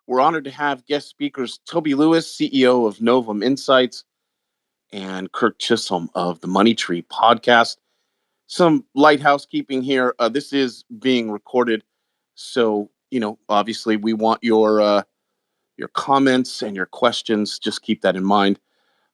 We're honored to have guest speakers Toby Lewis, CEO of Novum Insights, and Kirk Chisholm of the Money Tree podcast. Some light housekeeping here. This is being recorded, so obviously, we want your comments and your questions. Just keep that in mind.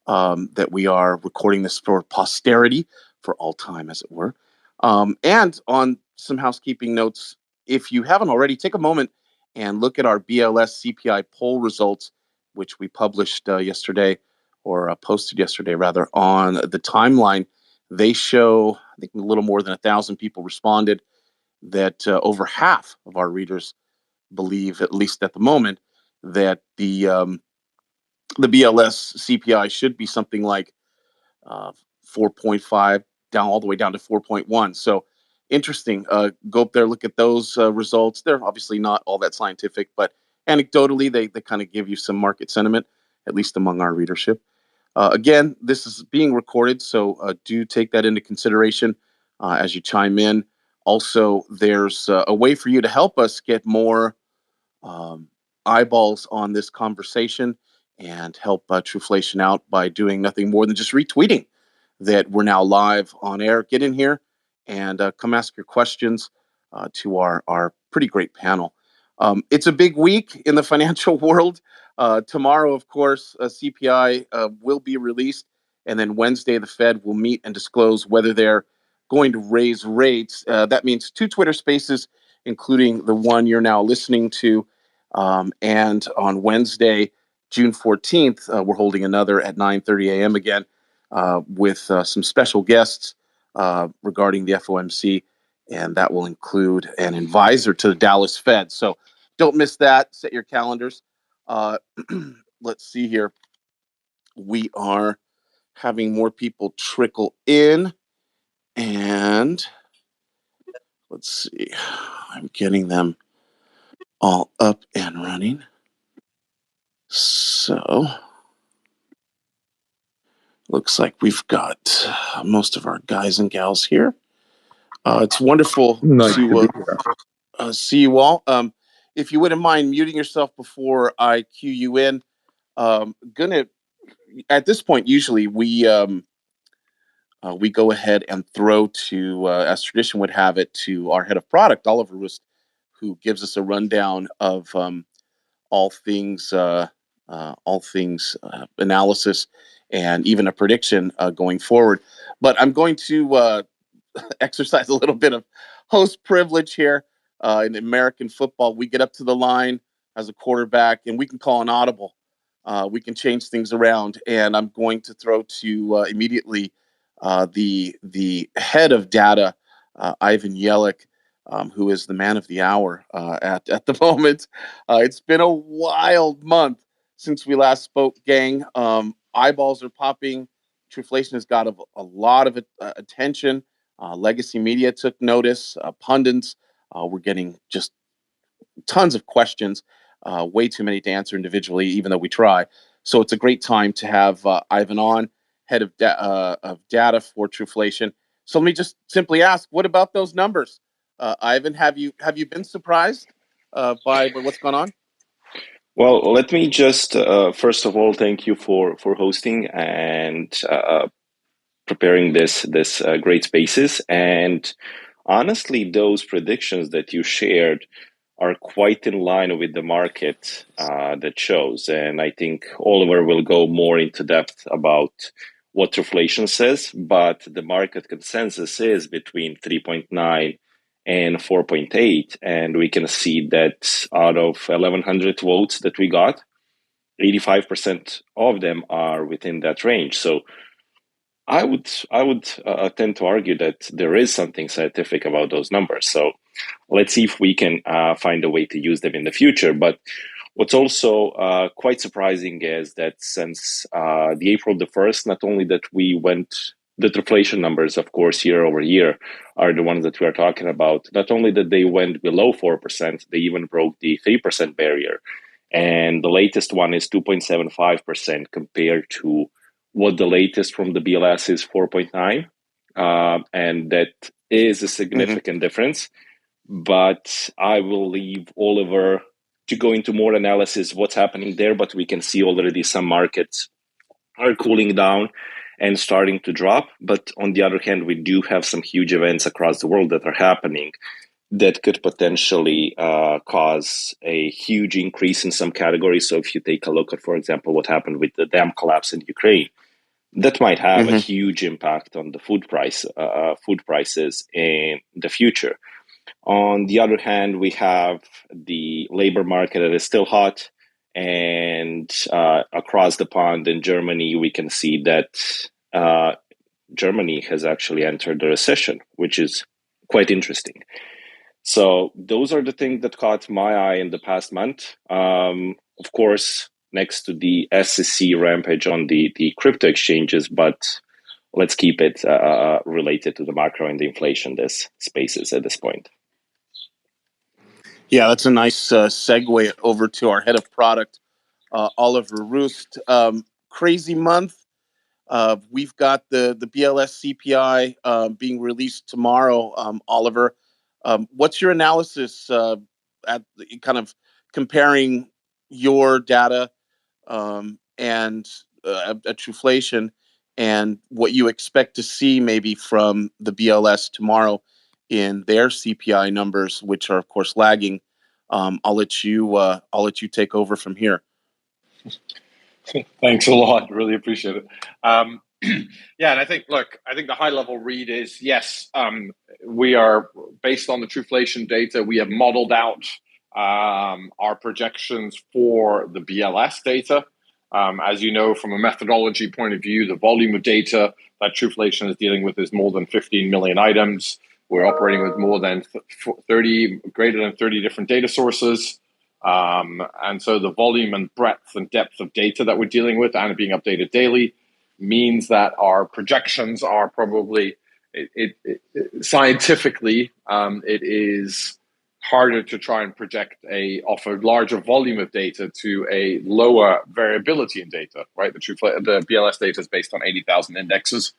That we are recording this for posterity, for all time, as it were. And on some housekeeping notes, if you haven't already, take a moment and look at our BLS CPI poll results, which we published yesterday, or posted yesterday, rather, on the timeline. They show, I think, a little more than 1,000 people responded, that over half of our readers believe, at least at the moment, that the BLS CPI should be something like 4.5 down all the way down to 4.1. So interesting. Go up there, look at those results. They're obviously not all that scientific, but anecdotally, they kind of give you some market sentiment, at least among our readership. Again, this is being recorded, so do take that into consideration as you chime in. Also, there's a way for you to help us get more um, eyeballs on this conversation and help Truflation out by doing nothing more than just retweeting that we're now live on air. Get in here and come ask your questions to our pretty great panel. It's a big week in the financial world. Tomorrow, of course, CPI will be released, and then Wednesday, the Fed will meet and disclose whether they're going to raise rates. That means two Twitter spaces, including the one you're now listening to. And on Wednesday, June 14th, we're holding another at 9:30 a.m. again with some special guests regarding the FOMC, and that will include an advisor to the Dallas Fed. So don't miss that. Set your calendars. Uh, let's see here. We are having more people trickle in, and let's see. I'm getting them all up and running. So looks like we've got most of our guys and gals here. It's wonderful Nice to see you all. If you wouldn't mind muting yourself before I cue you in, gonna at this point usually we go ahead and throw to, as tradition would have it, to our head of product, Oliver Rust, who gives us a rundown of all things analysis and even a prediction going forward. But I'm going to exercise a little bit of host privilege here. In American football, we get up to the line as a quarterback and we can call an audible. We can change things around, and I'm going to throw to immediately the head of data, Ivan Yelich, who is the man of the hour at the moment. It's been a wild month since we last spoke, gang. Eyeballs are popping. Truflation has got a lot of attention. Legacy media took notice. Pundits were getting just tons of questions, way too many to answer individually, even though we try. So it's a great time to have Ivan on, head of data for Truflation. So let me just simply ask, what about those numbers, Ivan? Have you been surprised by what's gone on? Well, let me just first of all thank you for hosting and preparing this great spaces. And honestly, those predictions that you shared are quite in line with the market that shows. And I think Oliver will go more into depth about what Truflation says, but the market consensus is between 3.9 and 4.8. And we can see that out of 1,100 votes that we got, 85% of them are within that range. So I would tend to argue that there is something scientific about those numbers. So let's see if we can find a way to use them in the future. But what's also quite surprising is that since the April the 1st, not only that we went, the Truflation numbers, of course, year over year are the ones that we are talking about. Not only that they went below 4%, they even broke the 3% barrier. And the latest one is 2.75% compared to what the latest from the BLS is 4.9. And that is a significant difference. But I will leave Oliver to go into more analysis what's happening there, but we can see already some markets are cooling down and starting to drop. But on the other hand, we do have some huge events across the world that are happening that could potentially cause a huge increase in some categories. So if you take a look at, for example, what happened with the dam collapse in Ukraine, that might have a Hmm. huge impact on the food prices in the future. On the other hand, we have the labor market that is still hot, and across the pond in Germany, we can see that uh, Germany has actually entered the recession, which is quite interesting. So those are the things that caught my eye in the past month. Of course, next to the SEC rampage on the crypto exchanges, but let's keep it related to the macro and the inflation this spaces at this point. Yeah, that's a nice segue over to our head of product, Oliver Roost. Crazy month. We've got the BLS CPI being released tomorrow. Oliver, what's your analysis at kind of comparing your data and at Truflation and what you expect to see maybe from the BLS tomorrow in their CPI numbers, which are of course lagging? I'll let you take over from here. Thanks a lot. Really appreciate it. Yeah, and I think the high level read is yes, we are based on the Truflation data. We have modeled out our projections for the BLS data. As you know, from a methodology point of view, the volume of data that Truflation is dealing with is more than 15 million items. We're operating with more than 30, greater than 30 different data sources. And so the volume and breadth and depth of data that we're dealing with and being updated daily means that our projections are probably scientifically it is harder to try and project off a larger volume of data to a lower variability in data, right? The BLS data is based on 80,000 indexes,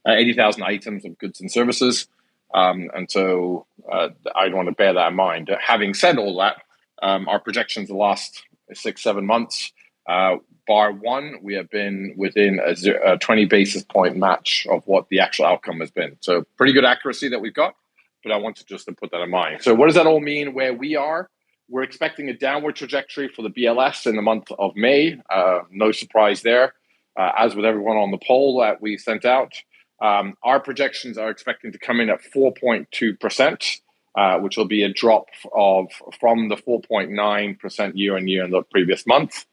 80,000 items of goods and services. And so I'd want to bear that in mind. Having said all that, our projections the last 6-7 months, bar one, we have been within a 20 basis point match of what the actual outcome has been. So pretty good accuracy that we've got, but I want to just to put that in mind. So what does that all mean where we are? We're expecting a downward trajectory for the BLS in the month of May. No surprise there. As with everyone on the poll that we sent out, our projections are expecting to come in at 4.2%. Which will be a drop from the 4.9% year on year in the previous month.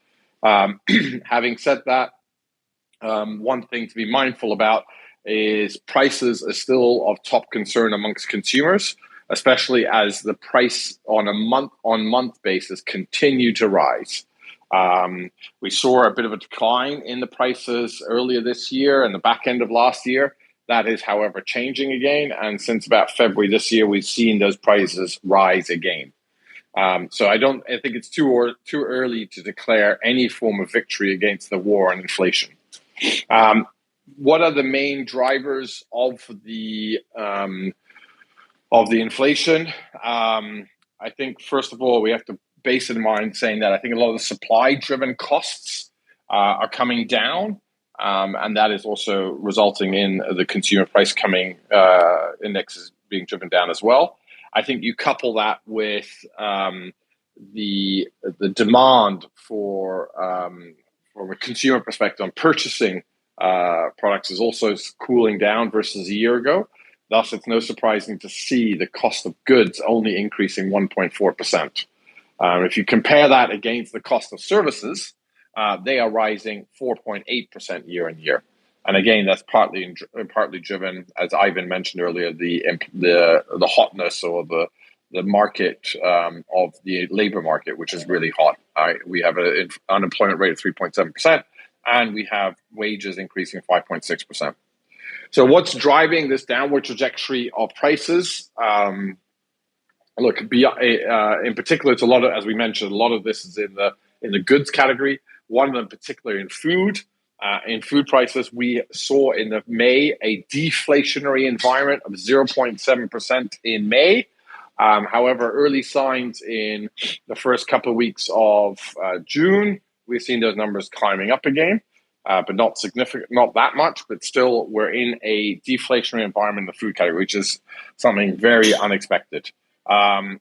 Having said that, one thing to be mindful about is prices are still of top concern amongst consumers, especially as the price on a month-on-month basis continue to rise. We saw a bit of a decline in the prices earlier this year and the back end of last year. That is, however, changing again. And since about February this year, we've seen those prices rise again. So I think it's too early to declare any form of victory against the war on inflation. What are the main drivers of the inflation? I think, first of all, we have to base it in mind saying that I think a lot of the supply-driven costs are coming down. And that is also resulting in the consumer price coming indexes being driven down as well. I think you couple that with the demand for from a consumer perspective on purchasing products is also cooling down versus a year ago. Thus, it's no surprising to see the cost of goods only increasing 1.4%. If you compare that against the cost of services, they are rising 4.8% year on year. And again, that's partly driven, as Ivan mentioned earlier, the hotness or the market of the labor market, which is really hot. We have an unemployment rate of 3.7%, and we have wages increasing 5.6%. So what's driving this downward trajectory of prices? Look, in particular, it's a lot of, as we mentioned, a lot of this is in the goods category. One of them, particularly in food. In food prices, we saw in the May a deflationary environment of 0.7% in May. However, early signs in the first couple of weeks of June, we've seen those numbers climbing up again, but not significant, not that much. But still, we're in a deflationary environment in the food category, which is something very unexpected. We're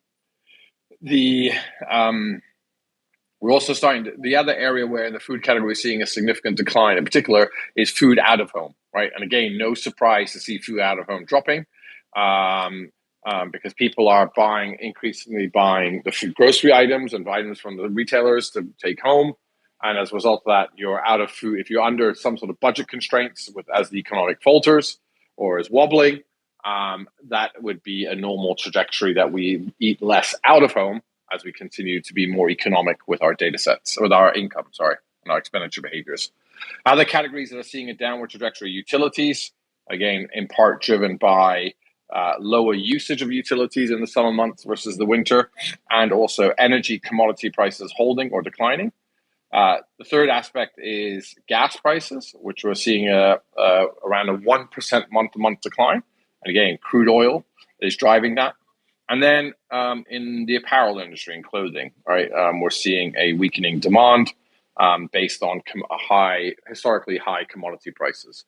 also the other area where in the food category we're seeing a significant decline in particular is food out of home, right? And again, no surprise to see food out of home dropping because people are increasingly buying the food grocery items and items from the retailers to take home. And as a result of that, you're out of food. If you're under some sort of budget constraints as the economic falters or is wobbling, that would be a normal trajectory that we eat less out of home as we continue to be more economic with our data sets, with our income, and our expenditure behaviors. Other categories that are seeing a downward trajectory, utilities, again, in part driven by lower usage of utilities in the summer months versus the winter, and also energy commodity prices holding or declining. The third aspect is gas prices, which we're seeing around a 1% month-to-month decline. And again, crude oil is driving that. And then in the apparel industry and clothing, right, we're seeing a weakening demand based on historically high commodity prices.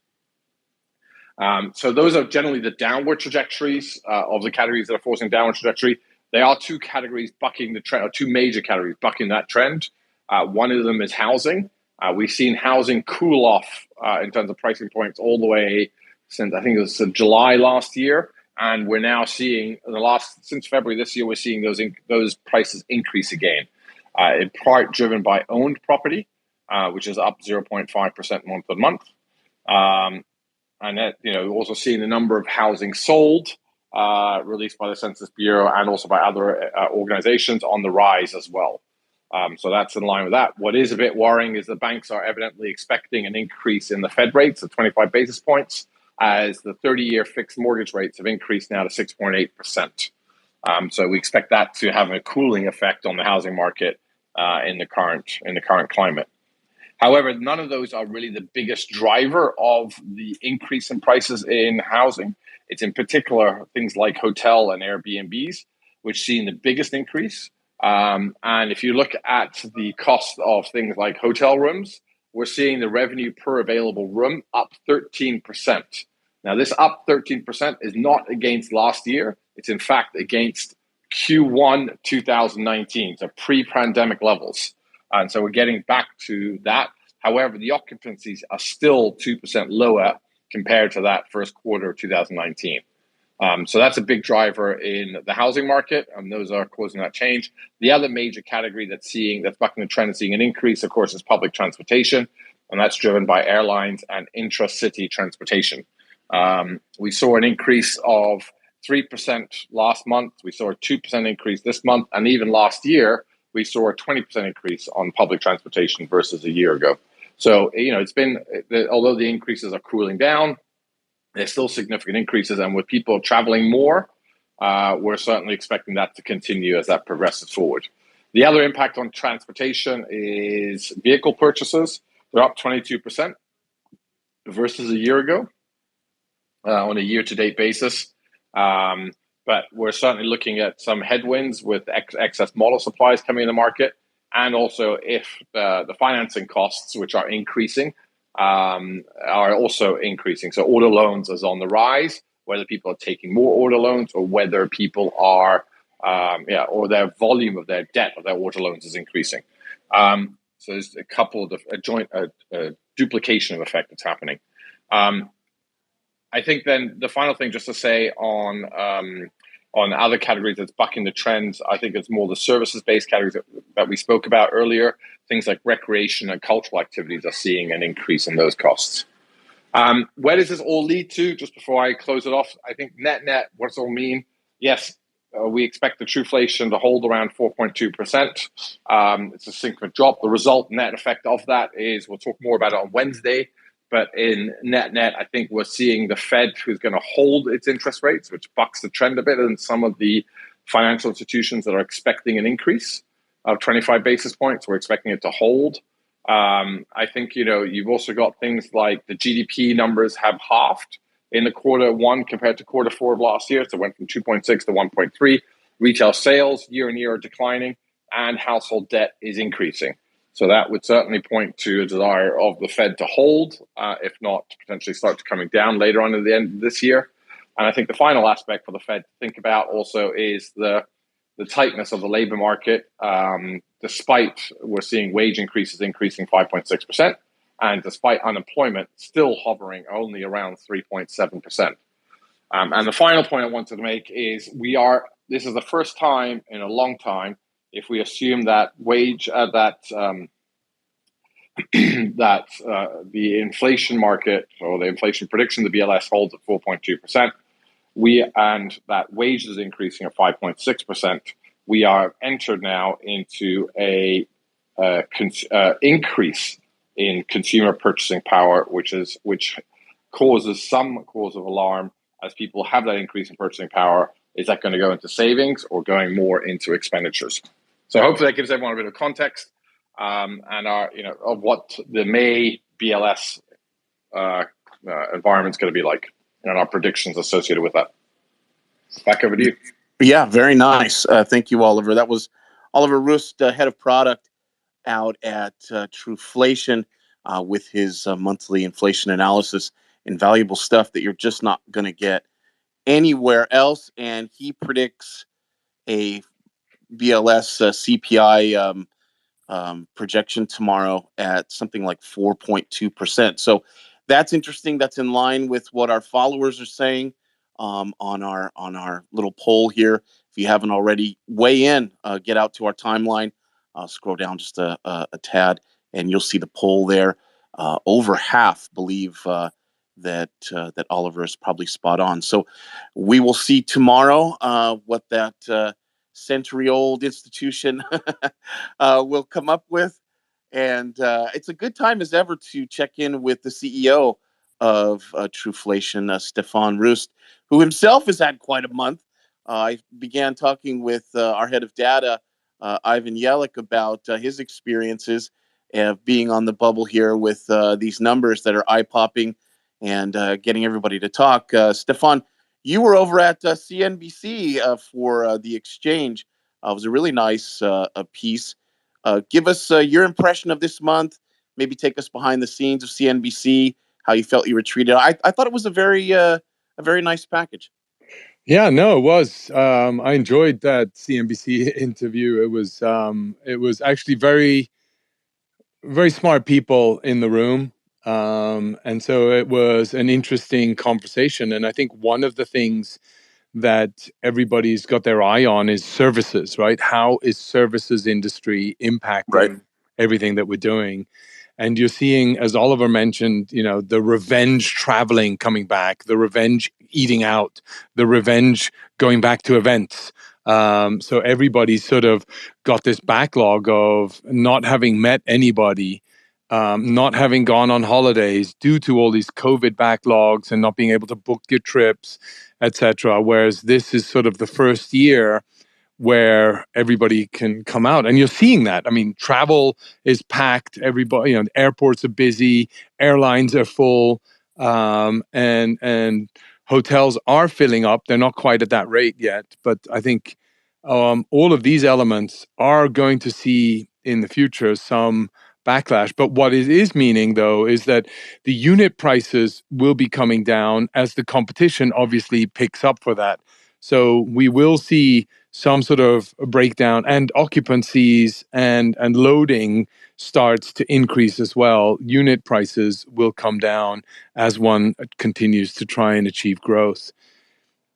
So those are generally the downward trajectories of the categories that are forcing downward trajectory. There are two categories bucking the trend, or two major categories bucking that trend. One of them is housing. We've seen housing cool off in terms of pricing points all the way since I think it was July last year. And we're now seeing since February this year, we're seeing those prices increase again, in part driven by owned property, which is up 0.5% month on month. And that, also seeing the number of housing sold, released by the Census Bureau and also by other organizations on the rise as well. So that's in line with that. What is a bit worrying is the banks are evidently expecting an increase in the Fed rates of 25 basis points, as the 30-year fixed mortgage rates have increased now to 6.8%. So we expect that to have a cooling effect on the housing market in the current climate. However, none of those are really the biggest driver of the increase in prices in housing. It's in particular things like hotel and Airbnbs, which seen the biggest increase. And if you look at the cost of things like hotel rooms, we're seeing the revenue per available room up 13%. Now, this up 13% is not against last year. It's in fact against Q1 2019, so pre-pandemic levels. And so we're getting back to that. However, the occupancies are still 2% lower compared to that first quarter of 2019. So that's a big driver in the housing market, and those are causing that change. The other major category that's bucking the trend and seeing an increase, of course, is public transportation, and that's driven by airlines and intra-city transportation. We saw an increase of 3% last month. We saw a 2% increase this month, and even last year, we saw a 20% increase on public transportation versus a year ago. So, it's been, although the increases are cooling down, there's still significant increases, and with people traveling more, we're certainly expecting that to continue as that progresses forward. The other impact on transportation is vehicle purchases. They're up 22% versus a year ago on a year-to-date basis. But we're certainly looking at some headwinds with excess model supplies coming in the market, and also if the financing costs, which are increasing, are also increasing. So auto loans is on the rise, whether people are taking more auto loans or whether people are, or their volume of their debt of their auto loans is increasing. So there's a couple of a duplication of effect that's happening. I think then the final thing just to say on other categories that's bucking the trends, I think it's more the services-based categories that we spoke about earlier. Things like recreation and cultural activities are seeing an increase in those costs. Where does this all lead to? Just before I close it off, I think net, what does it all mean? Yes, we expect the Truflation to hold around 4.2%. It's a significant drop. The result net effect of that is, we'll talk more about it on Wednesday, but in net, I think we're seeing the Fed, who's going to hold its interest rates, which bucks the trend a bit, and some of the financial institutions that are expecting an increase of 25 basis points, we're expecting it to hold. I think, you've also got things like the GDP numbers have halved in the quarter one compared to quarter four of last year. So it went from 2.6 to 1.3. retail sales year on year are declining, and household debt is increasing. So that would certainly point to a desire of the Fed to hold, if not potentially start to coming down later on at the end of this year. And I think the final aspect for the Fed to think about also is the tightness of the labor market. Despite we're seeing wage increases increasing 5.6%, and despite unemployment still hovering only around 3.7%. And the final point I wanted to make is this is the first time in a long time, if we assume that the inflation market or the inflation prediction, the BLS holds at 4.2%, and that wages is increasing at 5.6%, we are entered now into a increase in consumer purchasing power, which causes some cause of alarm as people have that increase in purchasing power. Is that going to go into savings or going more into expenditures? So hopefully that gives everyone a bit of context of what the May BLS environment is going to be like, and our predictions associated with that. Back over to you. Yeah, very nice. Thank you, Oliver. That was Oliver Rust, head of product out at Truflation, with his monthly inflation analysis. Invaluable stuff that you're just not going to get anywhere else. And he predicts a BLS CPI projection tomorrow at something like 4.2%. So that's interesting. That's in line with what our followers are saying on our little poll here. If you haven't already, weigh in. Get out to our timeline. Scroll down just a tad, and you'll see the poll there. Over half believe that Oliver is probably spot on. So we will see tomorrow what that century-old institution will come up with. And it's a good time as ever to check in with the CEO of Truflation, Stefan Rust, who himself has had quite a month. I began talking with our head of data, Ivan Yelich, about his experiences of being on the bubble here with these numbers that are eye-popping and getting everybody to talk. Stefan, you were over at CNBC for the exchange. It was a really nice piece. Give us your impression of this month. Maybe take us behind the scenes of CNBC, how you felt you were treated. I thought it was a very nice package. Yeah, no, it was. I enjoyed that CNBC interview. It was actually very, very smart people in the room. And so it was an interesting conversation. And I think one of the things that everybody's got their eye on is services, right? How is services industry impacting everything that we're doing? And you're seeing, as Oliver mentioned, the revenge traveling coming back, the revenge eating out, the revenge going back to events. So everybody's sort of got this backlog of not having met anybody, not having gone on holidays due to all these COVID backlogs and not being able to book your trips, etc. Whereas this is sort of the first year where everybody can come out, and you're seeing that. I mean, travel is packed. Everybody, airports are busy, airlines are full, and hotels are filling up. They're not quite at that rate yet, but I think all of these elements are going to see in the future some backlash. But what it is meaning, though, is that the unit prices will be coming down as the competition obviously picks up for that. So we will see some sort of breakdown, and occupancies and loading starts to increase as well. Unit prices will come down as one continues to try and achieve growth.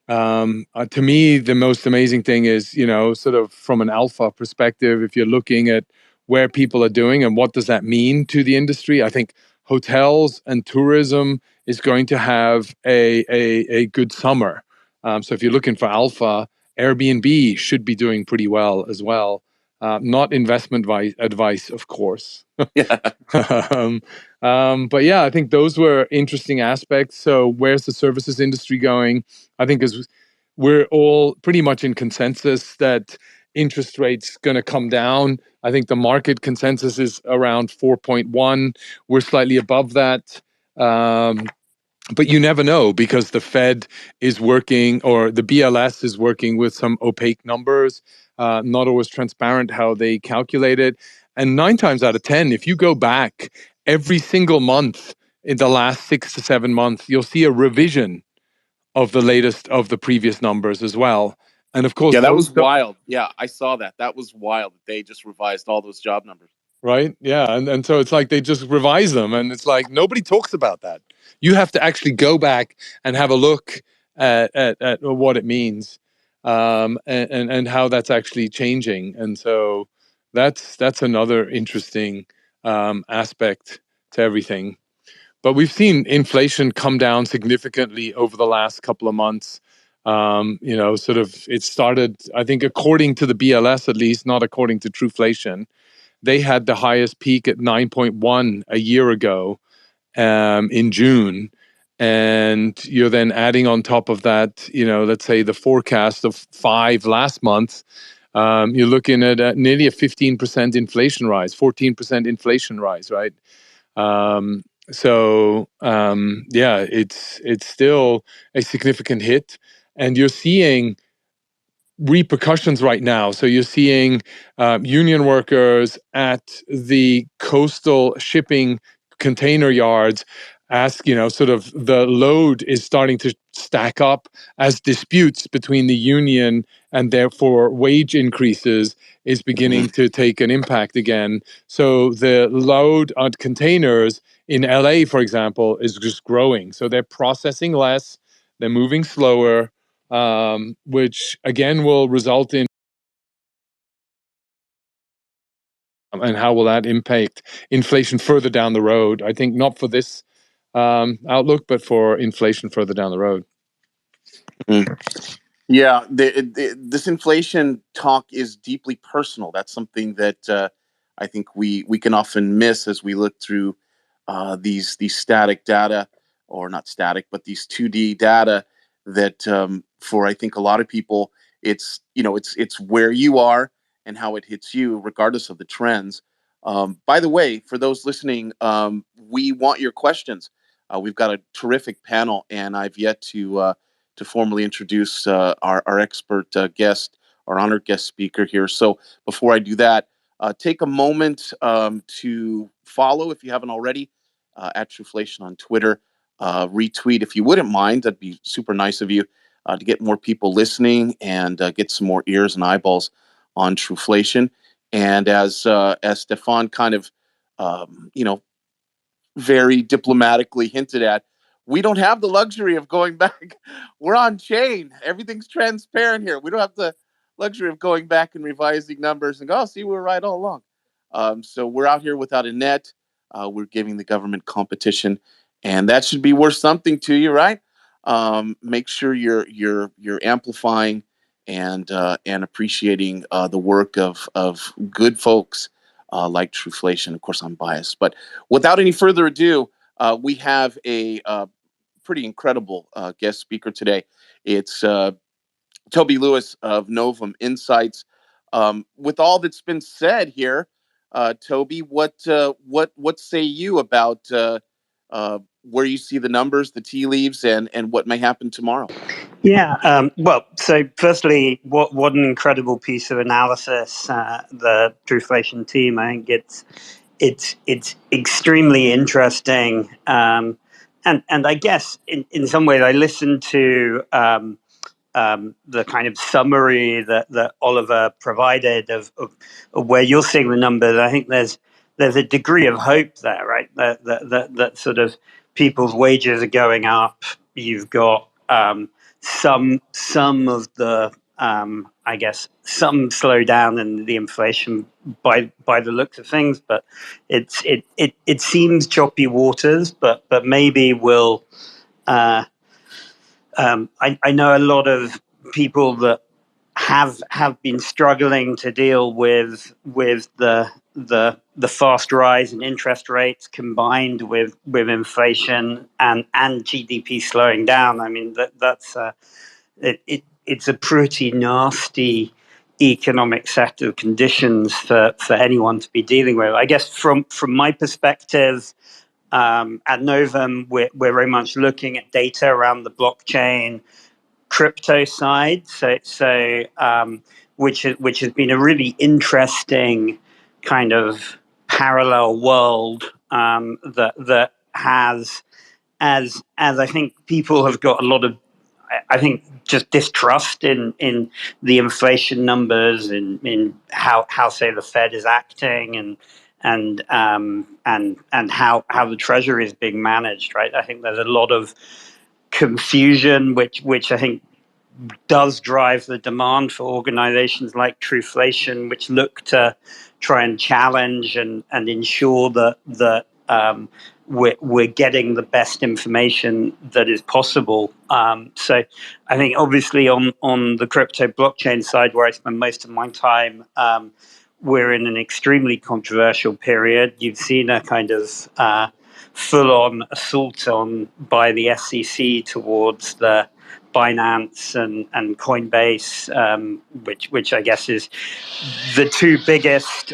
To me, the most amazing thing is, sort of from an alpha perspective, if you're looking at where people are doing and what does that mean to the industry, I think hotels and tourism is going to have a good summer. So if you're looking for alpha, Airbnb should be doing pretty well as well. Not investment advice, of course. Yeah. But yeah, I think those were interesting aspects. So where's the services industry going? I think as we're all pretty much in consensus that interest rates going to come down. I think the market consensus is around 4.1. We're slightly above that. But you never know, because the Fed is working, or the BLS is working with some opaque numbers, not always transparent how they calculate it. And 9 times out of 10, if you go back every single month in the last 6 to 7 months, you'll see a revision of the latest of the previous numbers as well. And of course, Yeah, that was wild. Yeah, I saw that. That was wild. They just revised all those job numbers. right? Yeah. And so it's like they just revise them, and it's like nobody talks about that. You have to actually go back and have a look at what it means, and how that's actually changing. And so that's another interesting aspect to everything. But we've seen inflation come down significantly over the last couple of months. Sort of it started, I think, according to the BLS, at least, not according to Truflation. They had the highest peak at 9.1 a year ago, in June. And you're then adding on top of that, let's say the forecast of 5 last month. You're looking at nearly a 15% inflation rise, 14% inflation rise, right? Yeah, it's still a significant hit, and you're seeing repercussions right now. So you're seeing union workers at the coastal shipping container yards ask, sort of the load is starting to stack up as disputes between the union and therefore wage increases is beginning to take an impact again. So the load on containers in LA, for example, is just growing. So they're processing less, they're moving slower, which again will result in, and how will that impact inflation further down the road? I think not for this outlook, but for inflation further down the road. Yeah, this inflation talk is deeply personal. That's something that I think we can often miss as we look through these static data, or not static, but these 2D data. That for, I think, a lot of people, it's where you are and how it hits you, regardless of the trends. By the way, for those listening, we want your questions. We've got a terrific panel, and I've yet to formally introduce our expert guest, our honored guest speaker here. So before I do that, take a moment to follow, if you haven't already, at Truflation on Twitter. Retweet if you wouldn't mind. That'd be super nice of you, to get more people listening and get some more ears and eyeballs on Truflation. And as Stefan kind of, you know, very diplomatically hinted at, we don't have the luxury of going back. We're on chain. Everything's transparent here. We don't have the luxury of going back and revising numbers and go, oh, see, we were right all along. So we're out here without a net. We're giving the government competition, and that should be worth something to you, right? Make sure you're amplifying and appreciating the work of good folks like Truflation. Of course, I'm biased, but without any further ado, we have a pretty incredible guest speaker today. It's Toby Lewis of Novum Insights. With all that's been said here, Toby, what say you about where you see the numbers, the tea leaves, and what may happen tomorrow? Yeah. Well, so firstly, what an incredible piece of analysis, the Truflation team. I think it's extremely interesting, and I guess in some ways I listened to the kind of summary that Oliver provided of where you're seeing the numbers. I think there's a degree of hope there, right? That sort of people's wages are going up. You've got some of the I guess some slowdown in the inflation by the looks of things, but it seems choppy waters, but maybe will. I know a lot of people that have been struggling to deal with the fast rise in interest rates combined with inflation and GDP slowing down. I mean it's a pretty nasty economic set of conditions for anyone to be dealing with. I guess from my perspective, at Novum, we're very much looking at data around the blockchain crypto side. Which has been a really interesting kind of parallel world that has, as I think people have got a lot of, I think, just distrust in the inflation numbers, in how say the Fed is acting, and how the Treasury is being managed. Right, I think there's a lot of confusion, which I think does drive the demand for organizations like Truflation, which look to try and challenge and ensure that we're getting the best information that is possible. So I think obviously on the crypto blockchain side, where I spend most of my time, we're in an extremely controversial period. You've seen a kind of full-on assault by the SEC towards the Binance and Coinbase, which I guess is the two biggest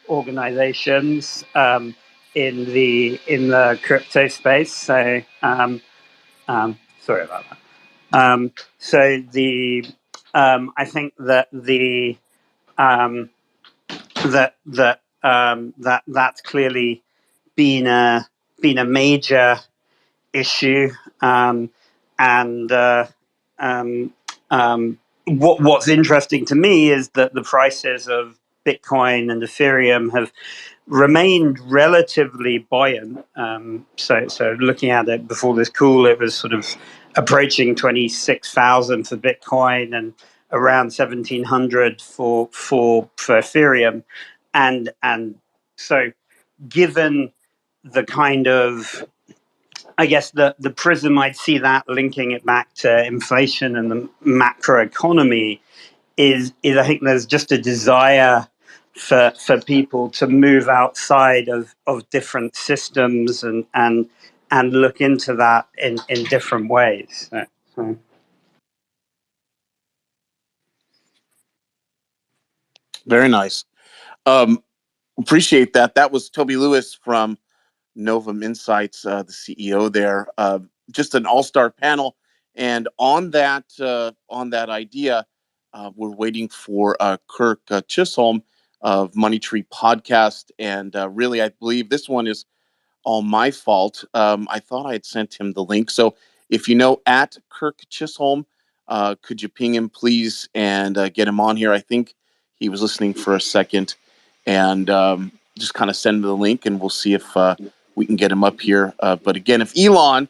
organizations in the crypto space. So sorry about that. So the I think that the that's clearly been a major issue, and what's interesting to me is that the prices of Bitcoin and Ethereum have remained relatively buoyant. So looking at it before this call, it was sort of approaching 26,000 for Bitcoin and around 1,700 for Ethereum, and so given the kind of, I guess, the prism I'd see that linking it back to inflation and the macroeconomy is I think there's just a desire for people to move outside of different systems and look into that in different ways. So. Very nice. Appreciate that. That was Toby Lewis from Novum Insights, the CEO there. Just an all-star panel, and on that idea, we're waiting for Kirk Chisholm of Money Tree Podcast, and really, I believe this one is all my fault. I thought I had sent him the link. So if you know at Kirk Chisholm, could you ping him, please, and get him on here? I think he was listening for a second, and just kind of send him the link, and we'll see if we can get him up here. But again, if Elon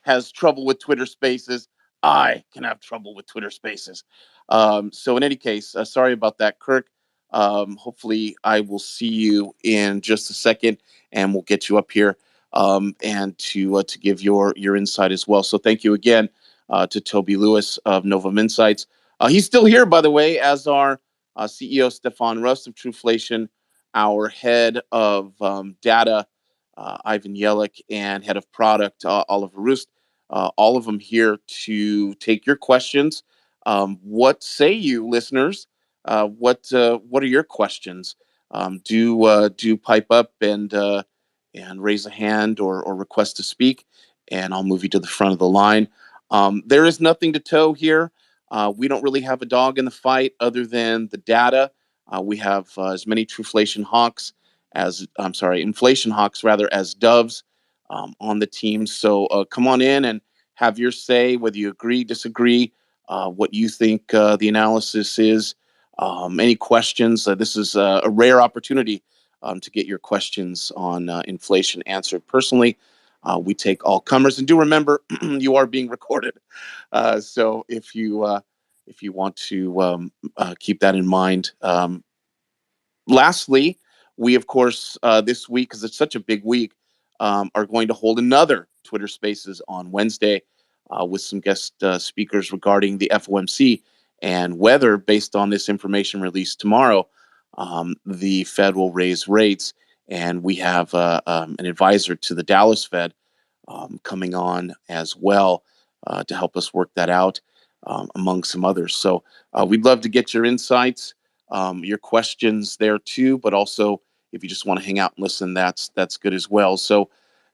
has trouble with Twitter Spaces, I can have trouble with Twitter Spaces. So in any case, sorry about that, Kirk. Hopefully, I will see you in just a second, and we'll get you up here and to give your insight as well. So thank you again to Toby Lewis of Novum Insights. He's still here, by the way, as our CEO Stefan Rust of Truflation, our head of data Ivan Yelich, and head of product Oliver Roost. All of them here to take your questions. What say you, listeners? What are your questions? Do pipe up and raise a hand or request to speak, and I'll move you to the front of the line. There is nothing to tow here. We don't really have a dog in the fight other than the data. We have as many Truflation hawks inflation hawks rather, as doves on the team. So come on in and have your say, whether you agree, disagree, what you think the analysis is. Any questions? This is a rare opportunity to get your questions on inflation answered personally. We take all comers, and do remember you are being recorded. So if you want to keep that in mind. Lastly, we of course this week, because it's such a big week, are going to hold another Twitter Spaces on Wednesday with some guest speakers regarding the FOMC and whether, based on this information released tomorrow, the Fed will raise rates. And we have an advisor to the Dallas Fed coming on as well to help us work that out, among some others. So we'd love to get your insights, your questions there too, but also if you just want to hang out and listen, that's good as well. So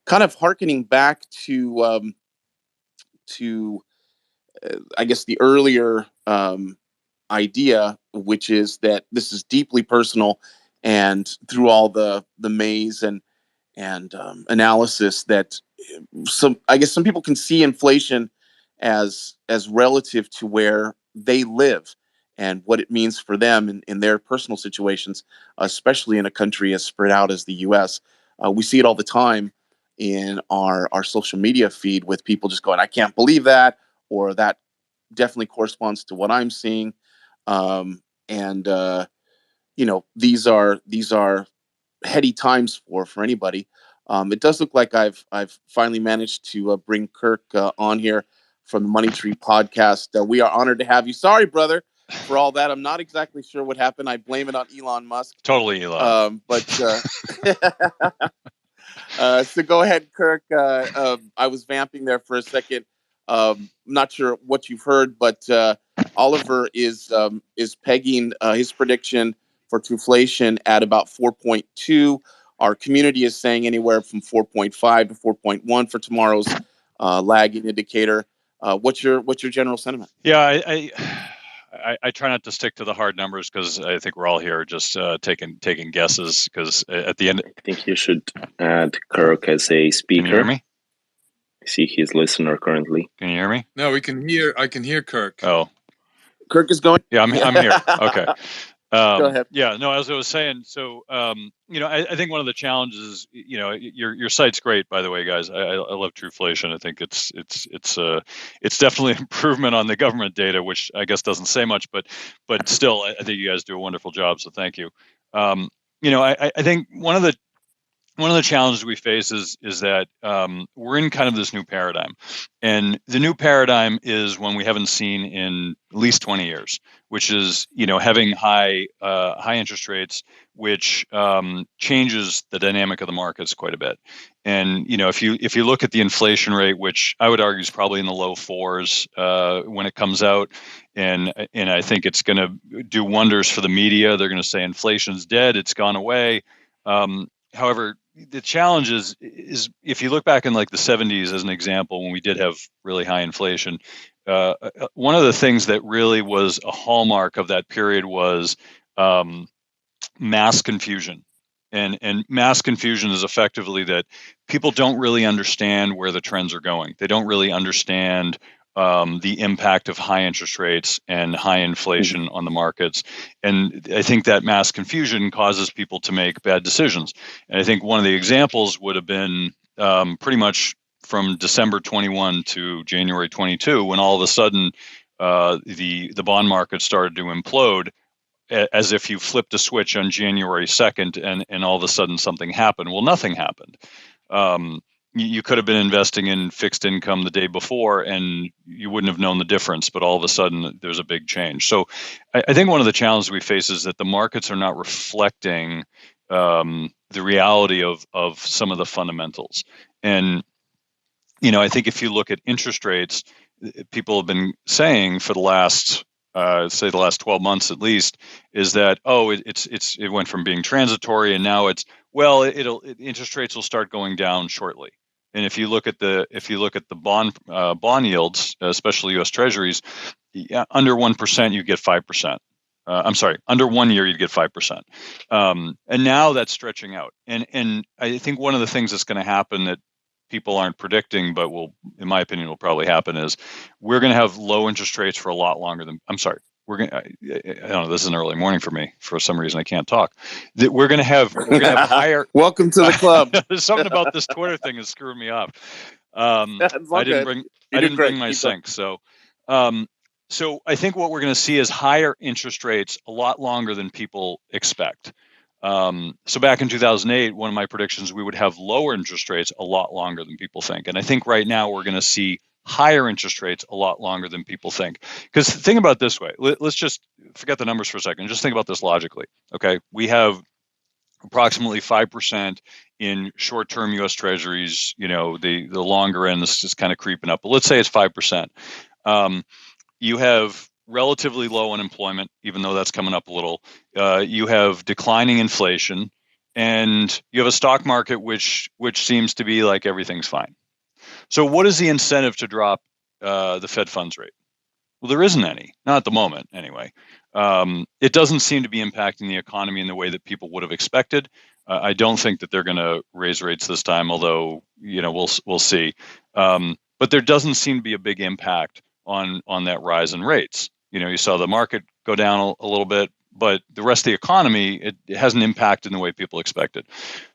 kind of harkening back to I guess the earlier idea, which is that this is deeply personal, and through all the maze and analysis that some I guess some people can see inflation as relative to where they live and what it means for them in their personal situations, especially in a country as spread out as the U.S. We see it all the time in our social media feed with people just going, "I can't believe that," or "That definitely corresponds to what I'm seeing," and these are heady times for anybody. It does look like I've finally managed to bring Kirk on here from the Money Tree podcast. We are honored to have you. Sorry, brother, for all that. I'm not exactly sure what happened. I blame it on Elon Musk. Totally, Elon. But so go ahead, Kirk. I was vamping there for a second. Not sure what you've heard, but Oliver is pegging his prediction for Truflation at about 4.2. Our community is saying anywhere from 4.5 to 4.1 for tomorrow's lagging indicator. What's your general sentiment? Yeah, I try not to stick to the hard numbers because I think we're all here just taking guesses. Because at the end, I think you should add Kirk as a speaker. Can you hear me? I see he's listener currently. Can you hear me? No, I can hear Kirk. Oh, Kirk is going. Yeah, I'm here. Okay. Go ahead. Yeah, no, as I was saying, so I think one of the challenges is, your site's great, by the way, guys. I love Truflation. I think it's definitely an improvement on the government data, which I guess doesn't say much, but still, I think you guys do a wonderful job. So thank you. I think one of the challenges we face is that we're in kind of this new paradigm, and the new paradigm is one we haven't seen in at least 20 years, which is having high interest rates, which changes the dynamic of the markets quite a bit. And if you look at the inflation rate, which I would argue is probably in the low fours when it comes out, and I think it's going to do wonders for the media. They're going to say inflation's dead, it's gone away. However, the challenge is if you look back in like the 70s as an example, when we did have really high inflation, one of the things that really was a hallmark of that period was mass confusion. And mass confusion is effectively that people don't really understand where the trends are going. They don't really understand the impact of high interest rates and high inflation on the markets. And I think that mass confusion causes people to make bad decisions. And I think one of the examples would have been pretty much from December 21 to January 22, when all of a sudden the bond market started to implode, as if you flipped a switch on January 2nd and all of a sudden something happened. Well, nothing happened. You could have been investing in fixed income the day before and you wouldn't have known the difference, but all of a sudden there's a big change. So I think one of the challenges we face is that the markets are not reflecting the reality of some of the fundamentals. And, I think if you look at interest rates, people have been saying for the last, say the last 12 months at least, is that, it went from being transitory and now it's, interest rates will start going down shortly. And if you look at the bond yields, especially U.S. Treasuries, under 1% you get 5%. I'm sorry, under 1 year you'd get 5%. And now that's stretching out. And I think one of the things that's going to happen that people aren't predicting, but in my opinion, will probably happen is we're going to have low interest rates for a lot longer than. I'm sorry. I don't know. This is an early morning for me. For some reason, I can't talk. We're going to have higher. Welcome to the club. There's something about this Twitter thing is screwing me up. I didn't bring my sync. So I think what we're going to see is higher interest rates a lot longer than people expect. So back in 2008, one of my predictions, we would have lower interest rates a lot longer than people think. And I think right now we're going to see higher interest rates a lot longer than people think. Because think about it this way. Let's just forget the numbers for a second. Just think about this logically. Okay, we have approximately 5% in short-term U.S. Treasuries. The longer end, this is kind of creeping up. But let's say it's 5%. You have relatively low unemployment, even though that's coming up a little. You have declining inflation. and you have a stock market which seems to be like everything's fine. So what is the incentive to drop the Fed funds rate? Well, there isn't any, not at the moment anyway. It doesn't seem to be impacting the economy in the way that people would have expected. I don't think that they're going to raise rates this time, although we'll see. But there doesn't seem to be a big impact on that rise in rates. You saw the market go down a little bit, but the rest of the economy, it hasn't impacted in the way people expected.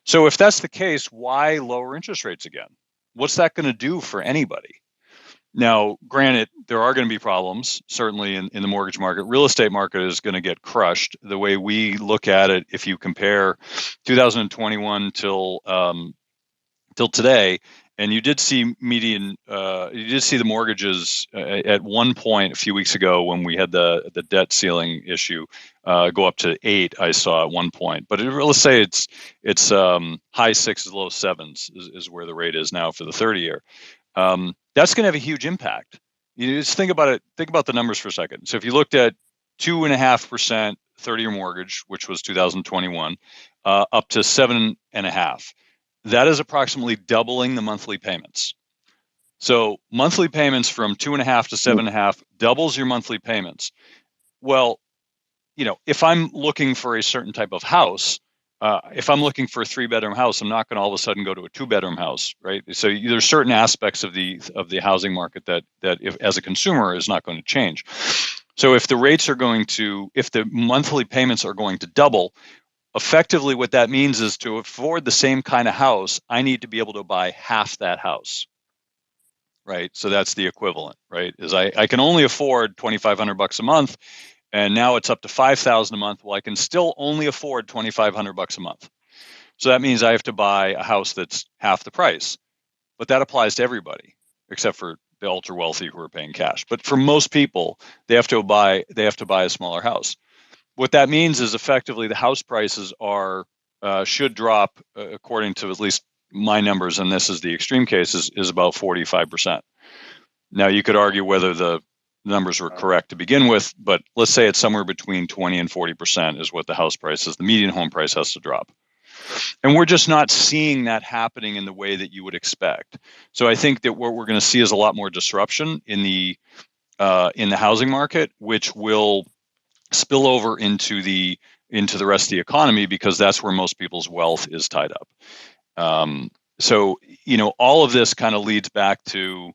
So if that's the case, why lower interest rates again? What's that going to do for anybody? Now, granted, there are going to be problems, certainly in the mortgage market. Real estate market is going to get crushed. The way we look at it, if you compare 2021 till today, and you did see the mortgages at one point a few weeks ago when we had the debt ceiling issue go up to 8. I saw at one point, but let's say it's high 6s, low 7s is where the rate is now for the 30-year. That's going to have a huge impact. You just think about it. Think about the numbers for a second. So if you looked at 2.5% 30-year mortgage, which was 2021, up to 7.5%, that is approximately doubling the monthly payments. So monthly payments from 2.5 to 7.5 doubles your monthly payments. Well, if I'm looking for a certain type of house, if I'm looking for a 3-bedroom house, I'm not going to all of a sudden go to a 2-bedroom house, right? So there's certain aspects of the housing market that if, as a consumer, is not going to change. So if the monthly payments are going to double, effectively what that means is to afford the same kind of house, I need to be able to buy half that house, right? So that's the equivalent, right? Is I can only afford $2,500 a month. And now it's up to $5,000 a month. Well, I can still only afford $2,500 a month. So that means I have to buy a house that's half the price. But that applies to everybody, except for the ultra wealthy who are paying cash. But for most people, they have to buy a smaller house. What that means is effectively the house prices should drop, according to at least my numbers, and this is the extreme case, is about 45%. Now you could argue whether the numbers were correct to begin with, but let's say it's somewhere between 20 and 40% is what the house price is. The median home price has to drop. And we're just not seeing that happening in the way that you would expect. So I think that what we're going to see is a lot more disruption in the housing market, which will spill over into the rest of the economy, because that's where most people's wealth is tied up. So all of this kind of leads back to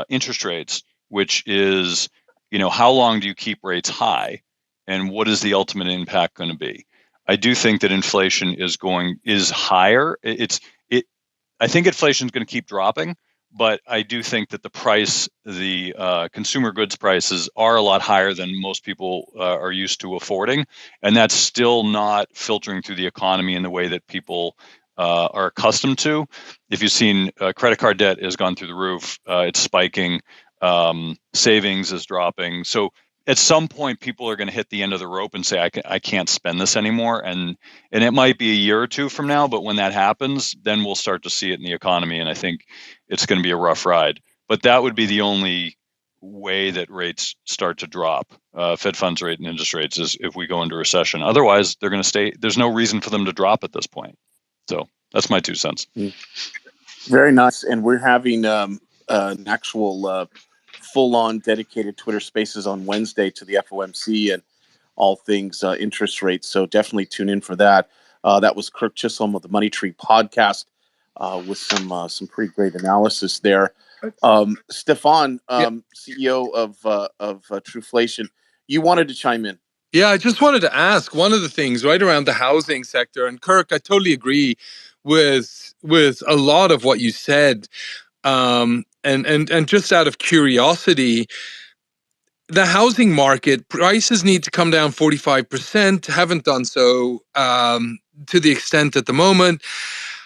interest rates, which is, how long do you keep rates high, and what is the ultimate impact going to be? I do think that inflation is higher. I think inflation is going to keep dropping, but I do think that the consumer goods prices are a lot higher than most people are used to affording, and that's still not filtering through the economy in the way that people are accustomed to. If you've seen, credit card debt has gone through the roof. It's spiking. Savings is dropping. So at some point, people are going to hit the end of the rope and say, I can't spend this anymore. And it might be a year or two from now, but when that happens, then we'll start to see it in the economy. And I think it's going to be a rough ride. But that would be the only way that rates start to drop, Fed funds rate and interest rates, is if we go into recession. Otherwise, they're going to stay. There's no reason for them to drop at this point. So that's my 2 cents. Very nice. And we're having an actual full-on dedicated Twitter Spaces on Wednesday to the FOMC and all things interest rates. So definitely tune in for that. That was Kirk Chisholm of the Money Tree podcast with some pretty great analysis there. Stefan, CEO of Truflation, you wanted to chime in. Yeah, I just wanted to ask one of the things right around the housing sector, and Kirk, I totally agree with a lot of what you said. And just out of curiosity, the housing market prices need to come down 45%, haven't done so to the extent at the moment.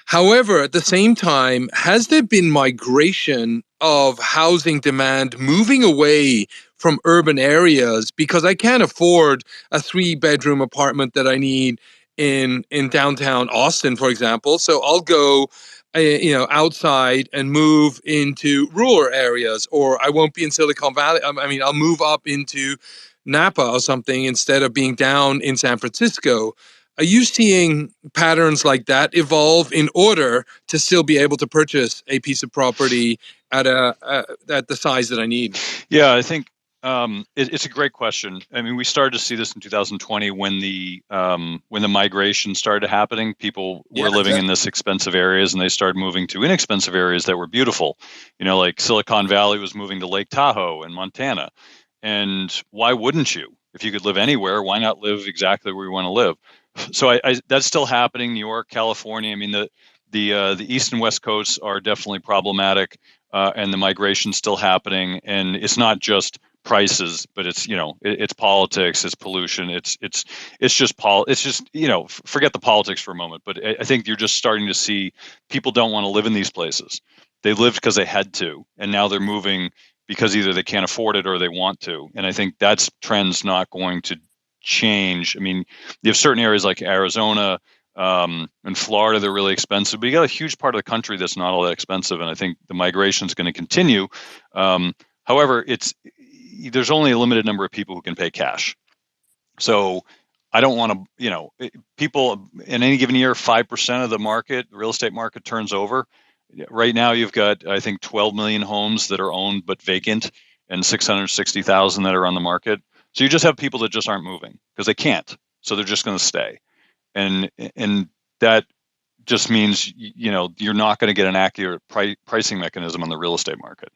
However, at the same time, has there been migration of housing demand moving away from urban areas? Because I can't afford a 3-bedroom apartment that I need in downtown Austin, for example. So I'll go outside and move into rural areas, or I won't be in Silicon Valley. I mean, I'll move up into Napa or something instead of being down in San Francisco. Are you seeing patterns like that evolve in order to still be able to purchase a piece of property at the size that I need? Yeah, I think it's a great question. I mean, we started to see this in 2020 when the migration started happening. People were living in this expensive areas, and they started moving to inexpensive areas that were beautiful. Like Silicon Valley was moving to Lake Tahoe in Montana. And why wouldn't you? If you could live anywhere, why not live exactly where you want to live? So that's still happening. New York, California. I mean, the east and west coasts are definitely problematic, and the migration's still happening. And it's not just prices, but it's it's politics, it's pollution, it's just forget the politics for a moment. But I think you're just starting to see people don't want to live in these places. They lived because they had to, and now they're moving because either they can't afford it or they want to. And I think that's trend's not going to change. I mean, you have certain areas like Arizona and Florida, they're really expensive, but you got a huge part of the country that's not all that expensive. And I think the migration is going to continue. However, there's only a limited number of people who can pay cash. So I don't want to, people in any given year, 5% of the market, the real estate market turns over. Right now, you've got, I think, 12 million homes that are owned but vacant and 660,000 that are on the market. So you just have people that just aren't moving because they can't. So they're just going to stay. And that just means, you're not going to get an accurate pricing mechanism on the real estate market.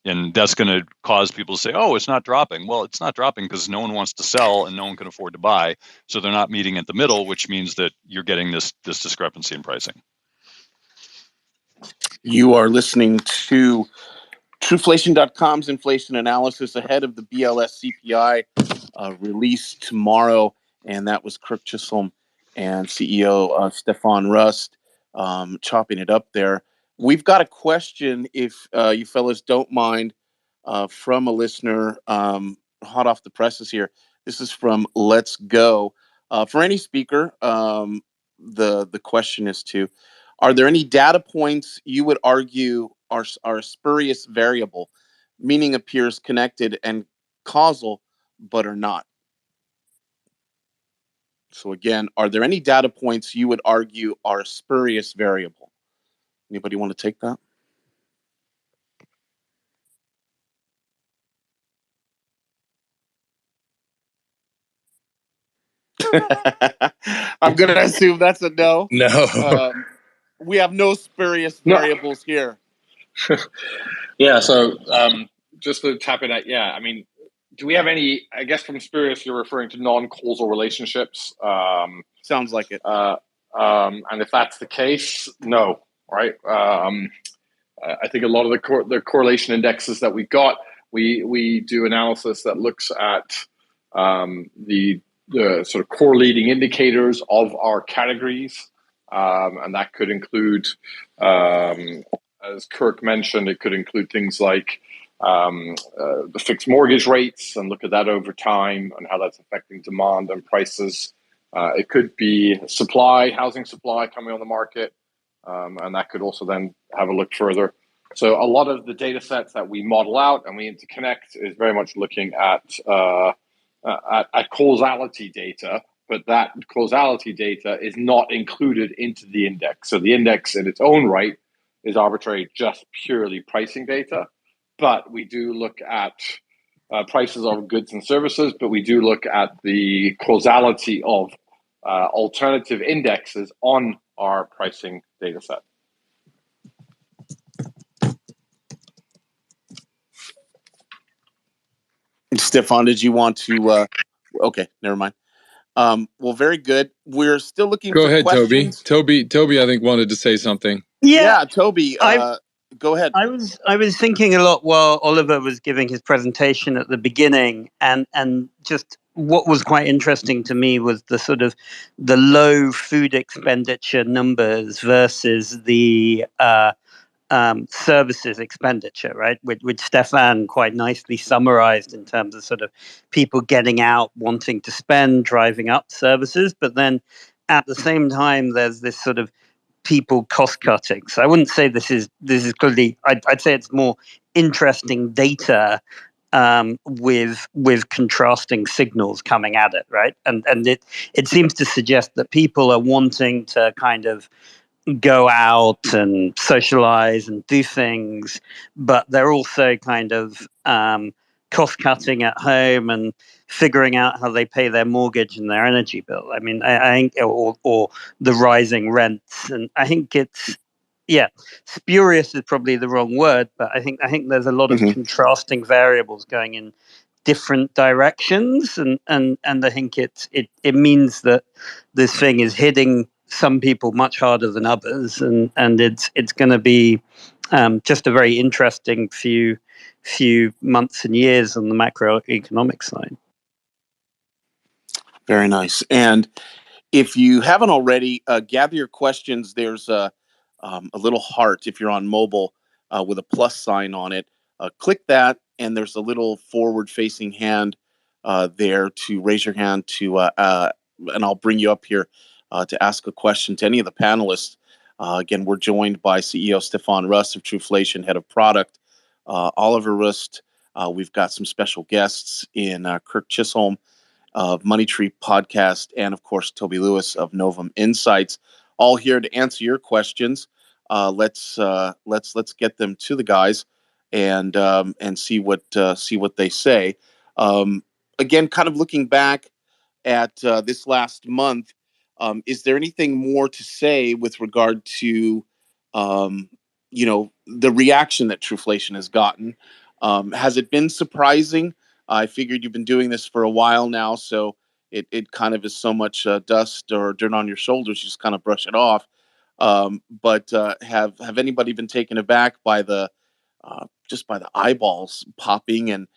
And that's going to cause people to say, oh, it's not dropping. Well, it's not dropping because no one wants to sell and no one can afford to buy. So they're not meeting at the middle, which means that you're getting this discrepancy in pricing. You are listening to Truflation.com's inflation analysis ahead of the BLS CPI release tomorrow. And that was Kirk Chisholm and CEO Stefan Rust chopping it up there. We've got a question, if you fellas don't mind, from a listener hot off the presses here. This is from Let's Go. For any speaker, the question is are there any data points you would argue are a spurious variable, meaning appears connected and causal, but are not? So again, are there any data points you would argue are a spurious variable? Anybody want to take that? I'm going to assume that's a no. No. We have no spurious variables here. Yeah, so just to tap in that, I mean, do we have any, I guess from spurious, you're referring to non-causal relationships? Sounds like it. And if that's the case, no, right? I think a lot of the correlation indexes that we got, we do analysis that looks at the sort of core leading indicators of our categories. And that could include, as Kirk mentioned, it could include things like the fixed mortgage rates and look at that over time and how that's affecting demand and prices. It could be housing supply coming on the market, and that could also then have a look further. So a lot of the data sets that we model out and we interconnect is very much looking at causality data, but that causality data is not included into the index. So the index in its own right is arbitrary, just purely pricing data. But we do look at prices of goods and services, but we do look at the causality of alternative indexes on our pricing data set. Stefan, did you want to? Okay, never mind. Well, very good. We're still looking Go for ahead, questions. Toby, I think, wanted to say something. Yeah, Toby, go ahead. I was thinking a lot while Oliver was giving his presentation at the beginning, and just what was quite interesting to me was the sort of the low food expenditure numbers versus the services expenditure, right? Which Stefan quite nicely summarized in terms of sort of people getting out, wanting to spend, driving up services, but then at the same time, there's this sort of people cost cutting. So I wouldn't say this is clearly. I'd say it's more interesting data with contrasting signals coming at it, right? And it seems to suggest that people are wanting to kind of go out and socialize and do things, but they're also kind of cost cutting at home and figuring out how they pay their mortgage and their energy bill. I mean, I think, or the rising rents, and I think it's, yeah, spurious is probably the wrong word, but I think there's a lot of contrasting variables going in different directions, and I think it means that this thing is hitting some people much harder than others, and it's going to be just a very interesting few months and years on the macroeconomic side. Very nice. And if you haven't already, gather your questions. There's a little heart if you're on mobile with a plus sign on it. Click that, and there's a little forward-facing hand there to raise your hand and I'll bring you up here to ask a question to any of the panelists. Again, we're joined by CEO Stefan Rust of Truflation, head of product Oliver Rust. We've got some special guests in Kirk Chisholm of Money Tree Podcast, and of course Toby Lewis of Novum Insights, all here to answer your questions. Let's get them to the guys and see what they say. Again, kind of looking back at this last month, is there anything more to say with regard to the reaction that Truflation has gotten? Has it been surprising? I figured you've been doing this for a while now, so it kind of is so much dust or dirt on your shoulders, you just kind of brush it off. But have anybody been taken aback by the just by the eyeballs popping and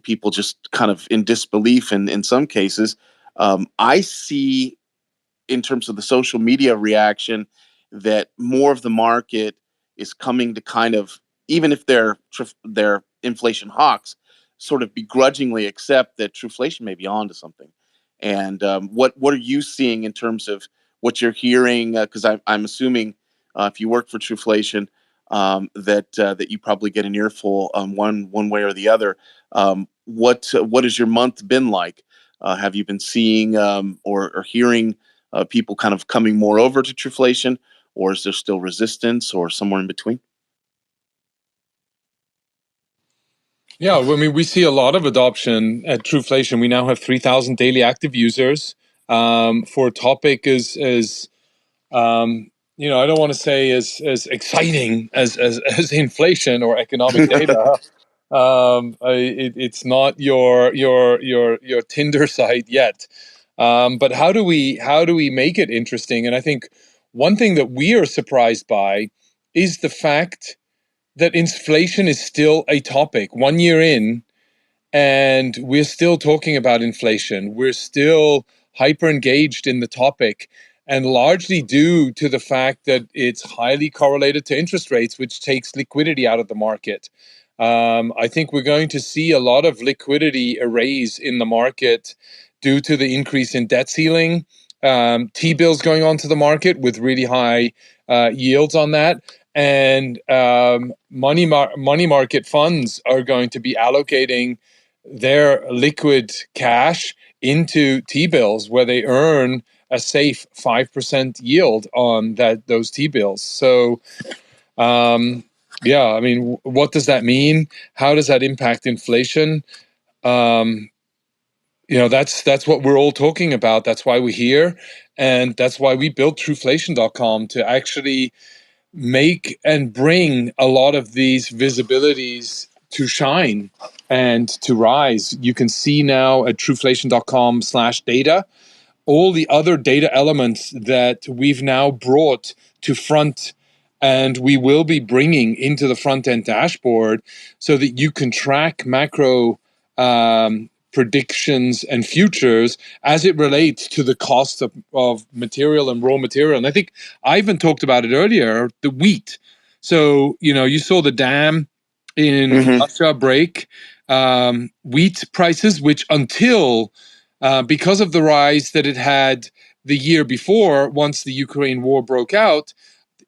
people just kind of in disbelief in some cases? I see in terms of the social media reaction that more of the market is coming to kind of, even if they're inflation hawks, sort of begrudgingly accept that Truflation may be on to something. And what are you seeing in terms of what you're hearing? Because I'm assuming if you work for Truflation, that you probably get an earful one way or the other. What has your month been like? Have you been seeing or hearing people kind of coming more over to Truflation, or is there still resistance, or somewhere in between? Yeah, I mean, we see a lot of adoption at Truflation. We now have 3,000 daily active users for a topic as I don't want to say as exciting as inflation or economic data. It's not your Tinder site yet. But how do we make it interesting? And I think one thing that we are surprised by is the fact that inflation is still a topic 1 year in, and we're still talking about inflation. We're still hyper engaged in the topic, and largely due to the fact that it's highly correlated to interest rates, which takes liquidity out of the market. I think we're going to see a lot of liquidity erase in the market due to the increase in debt ceiling, T-bills going onto the market with really high yields on that. And money market funds are going to be allocating their liquid cash into T-bills where they earn a safe 5% yield on those T-bills. So, I mean, what does that mean? How does that impact inflation? That's what we're all talking about. That's why we're here, and that's why we built Truflation.com to actually make and bring a lot of these visibilities to shine and to rise. You can see now at Truflation.com/data all the other data elements that we've now brought to front, and we will be bringing into the front end dashboard so that you can track macro predictions and futures as it relates to the cost of material and raw material. And I think Ivan talked about it earlier, the wheat. So, you saw the dam in Russia break, wheat prices, which until because of the rise that it had the year before, once the Ukraine war broke out,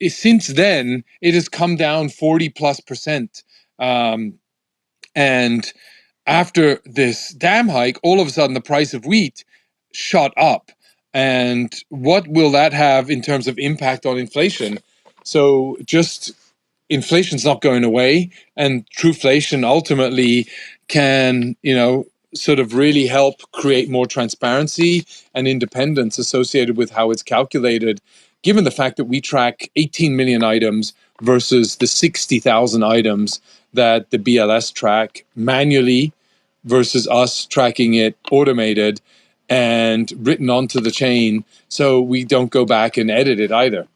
since then it has come down 40+%. And after this dam hike, all of a sudden the price of wheat shot up. And what will that have in terms of impact on inflation? So just inflation's not going away, and Truflation ultimately can, sort of really help create more transparency and independence associated with how it's calculated, given the fact that we track 18 million items versus the 60,000 items that the BLS track manually versus us tracking it automated and written onto the chain, so we don't go back and edit it either.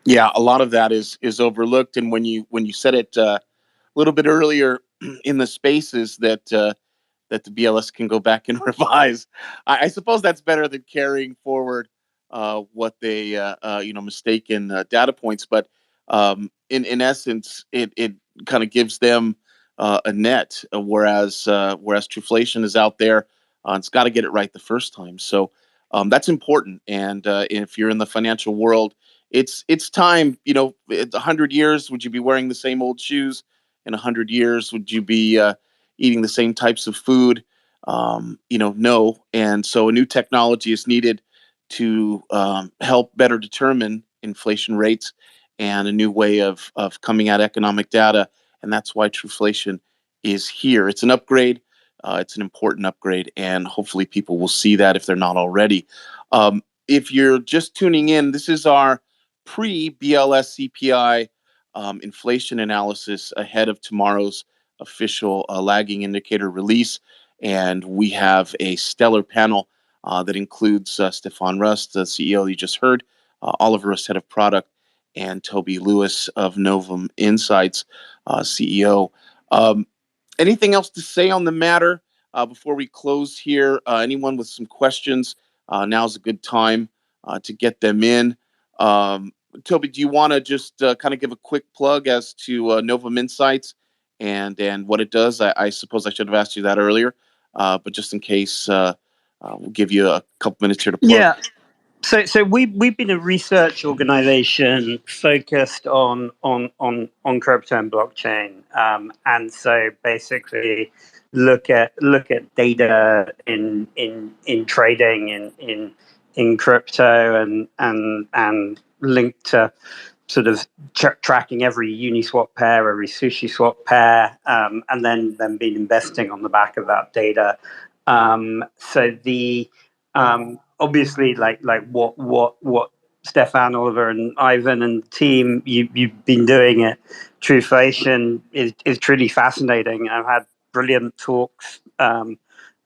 Yeah, a lot of that is overlooked, and when you said it a little bit earlier in the spaces that the BLS can go back and revise, I suppose that's better than carrying forward what they mistaken data points. But in essence, it kind of gives them a net, whereas Truflation is out there, it's got to get it right the first time. So that's important. And if you're in the financial world, it's time. 100 years, would you be wearing the same old shoes? In 100 years, would you be eating the same types of food? No. And so a new technology is needed to help better determine inflation rates and a new way of coming at economic data. And that's why Truflation is here. It's an upgrade. It's an important upgrade, and hopefully people will see that if they're not already. If you're just tuning in, this is our pre-BLS CPI inflation analysis ahead of tomorrow's official lagging indicator release. And we have a stellar panel that includes Stefan Rust, the CEO you just heard, Oliver Rust, head of product, and Toby Lewis of Novum Insights, CEO. Anything else to say on the matter before we close here? Anyone with some questions, now's a good time to get them in. Toby, do you want to just kind of give a quick plug as to Novum Insights and what it does? I suppose I should have asked you that earlier, but just in case, we'll give you a couple minutes here to plug. Yeah. So we've been a research organization focused on crypto and blockchain, and so basically look at data in trading in crypto and linked to sort of tracking every Uniswap pair, every Sushi Swap pair, and then been investing on the back of that data. So the obviously, like what Stefan, Oliver, and Ivan and the team you've been doing at Truflation is truly fascinating. I've had brilliant talks over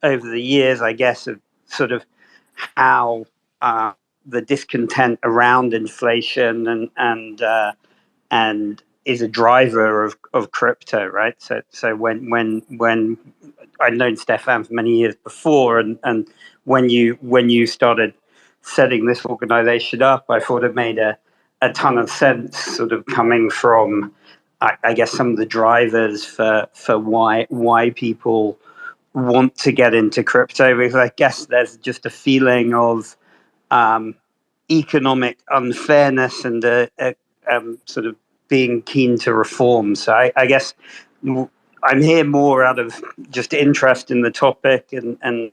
the years, I guess, of sort of how the discontent around inflation and is a driver of crypto, right? So when I'd known Stefan for many years before, and when you started setting this organization up, I thought it made a ton of sense, sort of coming from, I guess, some of the drivers for why people want to get into crypto, because I guess there's just a feeling of economic unfairness and sort of being keen to reform. So I guess I'm here more out of just interest in the topic and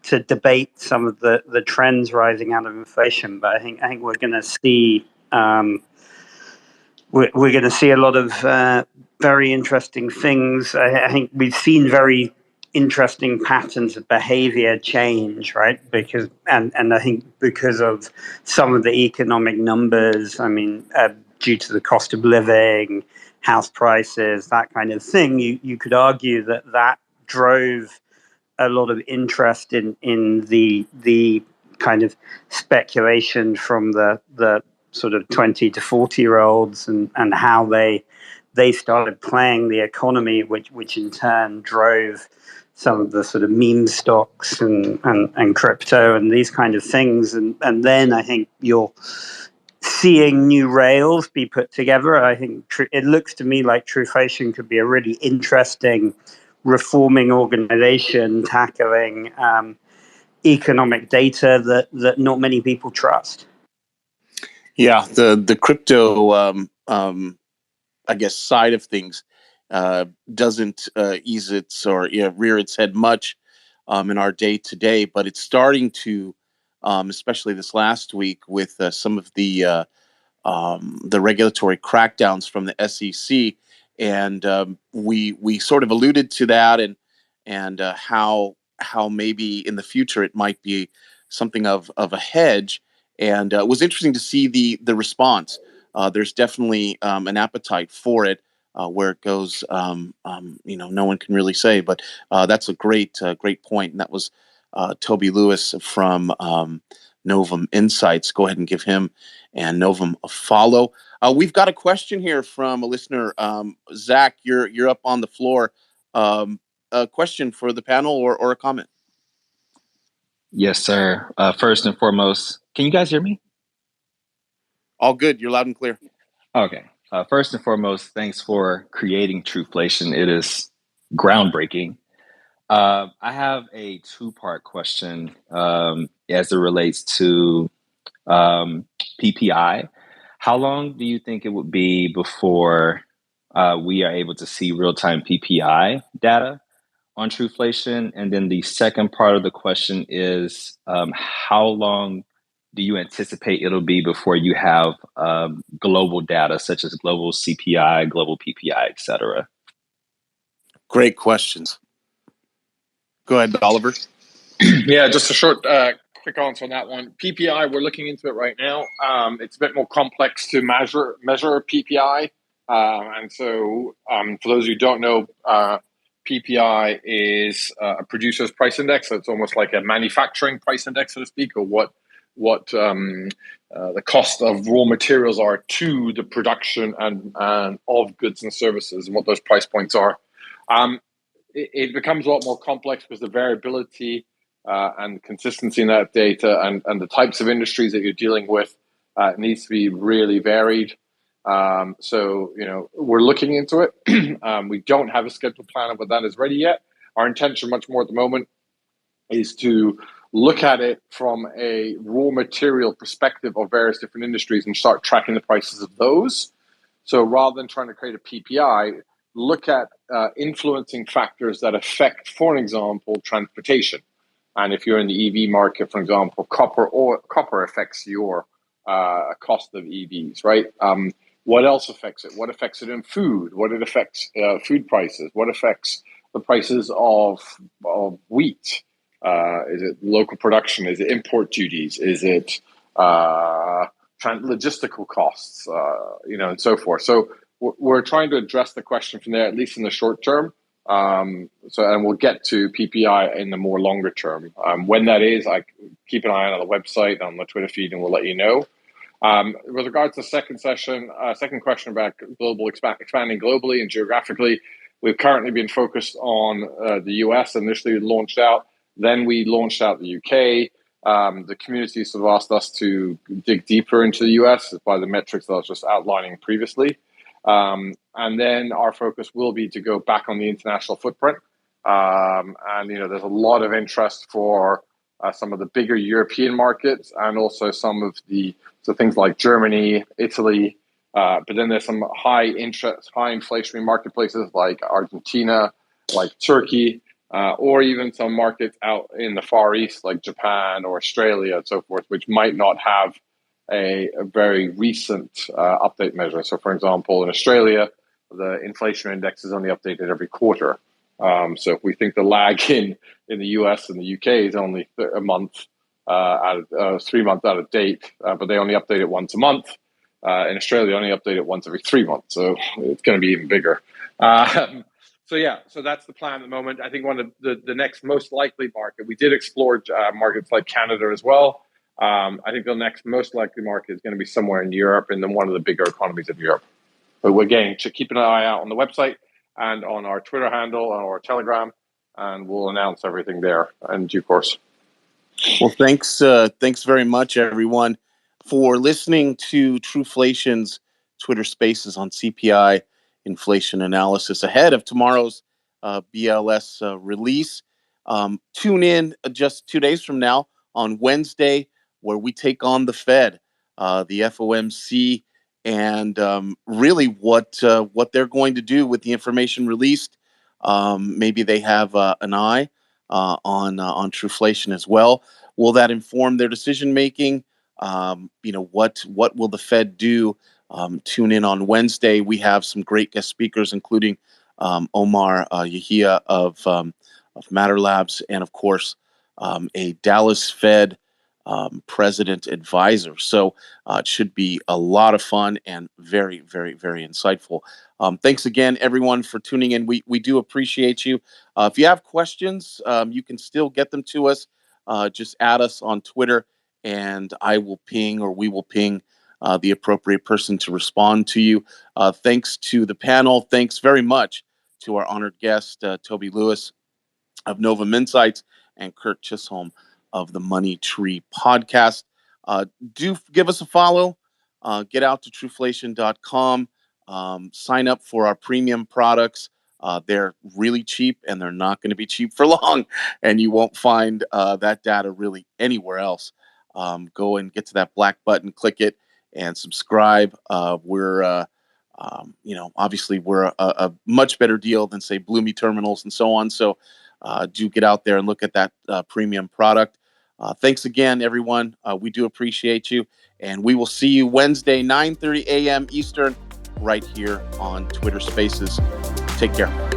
to debate some of the trends rising out of inflation. But I think we're going to see we're going to see a lot of very interesting things. I think we've seen very interesting patterns of behavior change, right? Because and I think because of some of the economic numbers, I mean, due to the cost of living, house prices, that kind of thing, you could argue that drove a lot of interest in the kind of speculation from the sort of 20 to 40-year-olds and how they started playing the economy, which in turn drove some of the sort of meme stocks and crypto and these kind of things. And then I think you're seeing new rails be put together. I think it looks to me like Truflation could be a really interesting reforming organization tackling economic data that not many people trust. Yeah, the crypto I guess side of things doesn't ease its or rear its head much in our day to day, but it's starting to, especially this last week with some of the regulatory crackdowns from the SEC, and we sort of alluded to that, and how maybe in the future it might be something of a hedge, and it was interesting to see the response. There's definitely an appetite for it. Where it goes, no one can really say, but that's a great point, and that was Toby Lewis from Novum Insights. Go ahead and give him and Novum a follow. We've got a question here from a listener. Zach, you're up on the floor. A question for the panel or a comment? Yes, sir. First and foremost, can you guys hear me? All good. You're loud and clear. Okay. First and foremost, thanks for creating Truflation. It is groundbreaking. I have a two-part question as it relates to PPI. How long do you think it would be before we are able to see real-time PPI data on Truflation? And then the second part of the question is, how long do you anticipate it'll be before you have global data such as global CPI, global PPI, et cetera? Great questions. Go ahead, Oliver. Yeah, just a short, quick answer on that one. PPI, we're looking into it right now. It's a bit more complex to measure PPI, and so for those who don't know, PPI is a producer's price index. So it's almost like a manufacturing price index, so to speak, or what the cost of raw materials are to the production and of goods and services, and what those price points are. It becomes a lot more complex because the variability and consistency in that data and the types of industries that you're dealing with needs to be really varied. So, we're looking into it. We don't have a scheduled plan of what that is ready yet. Our intention much more at the moment is to look at it from a raw material perspective of various different industries and start tracking the prices of those. So rather than trying to create a PPI, look at influencing factors that affect, for example, transportation. And if you're in the EV market, for example, copper affects your cost of EVs, right? What else affects it? What affects it in food? What it affects food prices? What affects the prices of wheat? Is it local production? Is it import duties? Is it logistical costs? And so forth. So we're trying to address the question from there, at least in the short term. And we'll get to PPI in the more longer term. When that is, I keep an eye on the website, on the Twitter feed, and we'll let you know. With regards to the second question about expanding globally and geographically, we've currently been focused on the US. Initially launched out, then we launched out the UK. The community sort of asked us to dig deeper into the US by the metrics that I was just outlining previously. And then our focus will be to go back on the international footprint. There's a lot of interest for some of the bigger European markets and also some of so things like Germany, Italy, but then there's some high inflationary marketplaces like Argentina, like Turkey, or even some markets out in the Far East like Japan or Australia and so forth, which might not have a very recent update measure. So, for example, in Australia, the inflation index is only updated every quarter. So if we think the lag in the US and the UK is only a month, 3 months out of date, but they only update it once a month. In Australia, they only update it once every 3 months. So it's going to be even bigger. So that's the plan at the moment. I think one of the next most likely market, we did explore markets like Canada as well. I think the next most likely market is going to be somewhere in Europe and then one of the bigger economies of Europe. But again, keep an eye out on the website and on our Twitter handle or Telegram, and we'll announce everything there in due course. Well, thanks very much, everyone, for listening to Truflation's Twitter Spaces on CPI inflation analysis ahead of tomorrow's BLS release. Tune in just 2 days from now on Wednesday, where we take on the Fed. The FOMC and really what they're going to do with the information released. Maybe they have an eye on Truflation as well. Will that inform their decision making? What will the Fed do? Tune in on Wednesday. We have some great guest speakers, including Omar Yahia of Matter Labs, and of course a Dallas Fed president advisor. So it should be a lot of fun and very, very, very insightful. Thanks again, everyone, for tuning in. We do appreciate you. If you have questions, you can still get them to us. Just add us on Twitter, and we will ping the appropriate person to respond to you. Thanks to the panel. Thanks very much to our honored guest, Toby Lewis of Novum Insights, and Kurt Chisholm of the Money Tree podcast. Do give us a follow. Get out to Truflation.com. Sign up for our premium products. They're really cheap, and they're not going to be cheap for long, and you won't find that data really anywhere else. Go and get to that black button, click it, and subscribe. Obviously we're a much better deal than, say, Bloomy Terminals and so on. So do get out there and look at that premium product. Thanks again, everyone. We do appreciate you. And we will see you Wednesday, 9:30 a.m. Eastern, right here on Twitter Spaces. Take care.